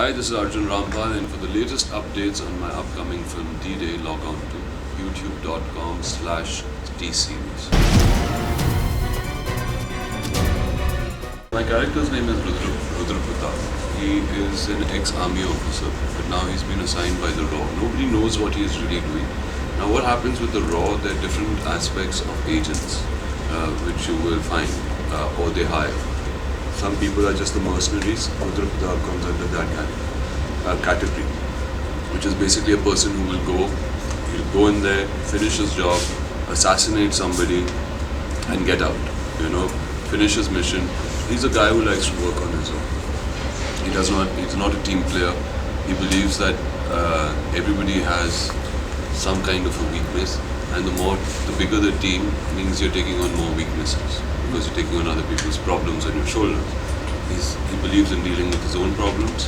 Hi, this is Arjun Rampal, and for the latest updates on my upcoming film D-Day, log on to youtube.com/tseries. My character's name is Rudra Pratap. He is an ex-army officer, but now he's been assigned by the RAW. Nobody knows what he is really doing. Now, what happens with the RAW? There are different aspects of agents, which you will find, or they hire. Some people are just the mercenaries. Rudra Pratap comes under that category, which is basically a person who will he'll go in there, finish his job, assassinate somebody, and get out. Finish his mission. He's a guy who likes to work on his own. He's not a team player. He believes that everybody has some kind of a weakness, and the bigger the team means you're taking on more weaknesses because you're taking on other people's problems on your shoulders. He believes in dealing with his own problems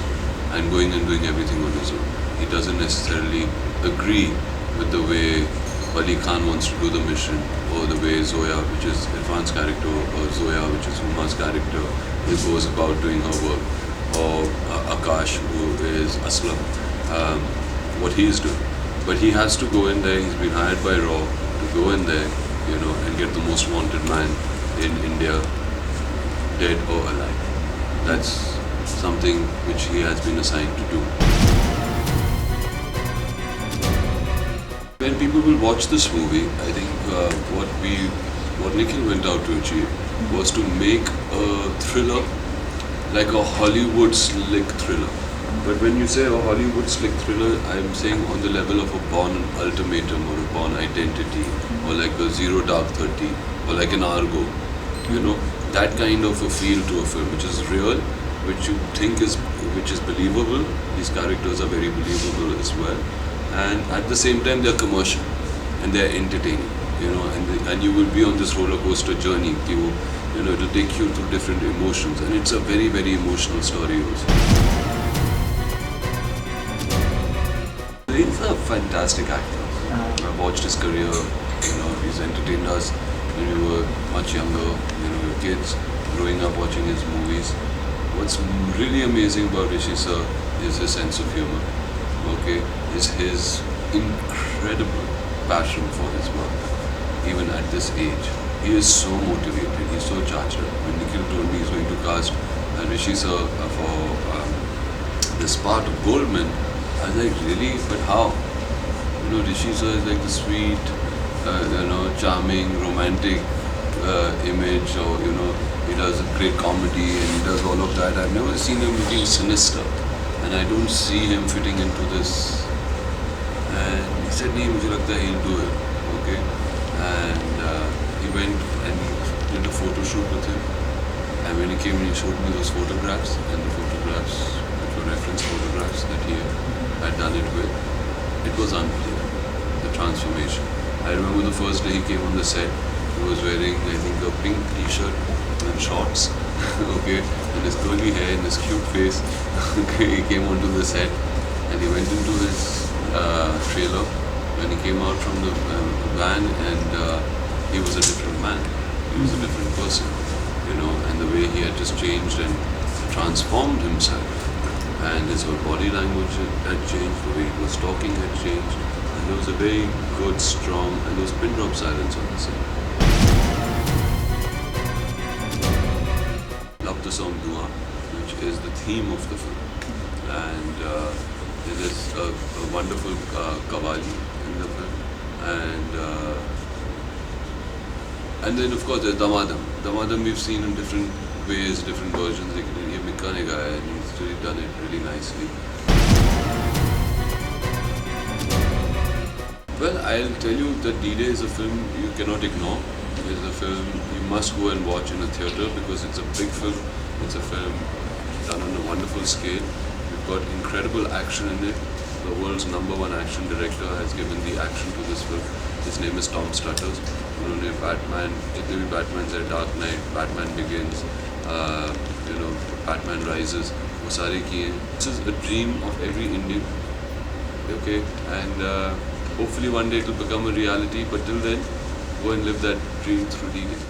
and going and doing everything on his own. He doesn't necessarily agree with the way Ali Khan wants to do the mission, or the way Zoya, which is Irfan's character, or Zoya, which is Huma's character, goes about doing her work, or Akash, who is Aslam, what he is doing. But he has to go in there. He's been hired by RAW to go in there, and get the most wanted man in India, dead or alive. That's something which he has been assigned to do. When people will watch this movie, I think what Nikhil went out to achieve was to make a thriller like a Hollywood slick thriller. But when you say a Hollywood slick thriller, I'm saying on the level of a Bourne Ultimatum or a Bourne Identity, or like a Zero Dark 30, or like an Argo. That kind of a feel to a film, which is real, which you think which is believable. These characters are very believable as well, and at the same time they're commercial and they're entertaining. And you will be on this roller coaster journey. It'll take you through different emotions, and it's a very, very emotional story also. He's a fantastic actor. I've watched his career. He's entertained us when we were much younger. We were kids, growing up watching his movies. What's really amazing about Rishi sir is his sense of humor. Is his incredible passion for his work, even at this age. He is so motivated. He's so charged up. When Nikhil told me he's going to cast Rishi sir for this part of Goldman, I was like, really? But how? Rishi sir is like the sweet, charming, romantic image, or he does a great comedy and he does all of that. I've never seen him looking sinister, and I don't see him fitting into this. And he said, "Nee, mujhe lagta hai he'll do it." And he went and did a photo shoot with him. And when he came, he showed me those photographs, and the photographs, which were reference photographs that he had done it with. It was unbelievable, the transformation. I remember the first day he came on the set, he was wearing, I think, a pink t-shirt and shorts, and his curly hair and his cute face. He came onto the set and he went into his trailer. When he came out from the van, and he was a different man. He was a different person, and the way he had just changed and transformed himself. And his whole body language had changed, the way he was talking had changed, and there was a very good, strong, and there was pin drop silence on the set. Love the song Dua, which is the theme of the film, and there is a wonderful Qawwali in the film, and then of course there's Damadam. Damadam we've seen in different ways, different versions. Like ये Mikka ने गाया, and he's really done it really nicely. Well, I'll tell you that D-Day is a film you cannot ignore. It's a film you must go and watch in a theatre because it's a big film. It's a film done on a wonderful scale. We've got incredible action in it. The world's #1 action director has given the action to this film. His name is Tom Strutters. Batman, Batman's a Dark Knight, Batman Begins, Batman Rises. वो सारे किए. This is a dream of every Indian. And hopefully one day it will become a reality. But till then, go and live that dream through D-Day.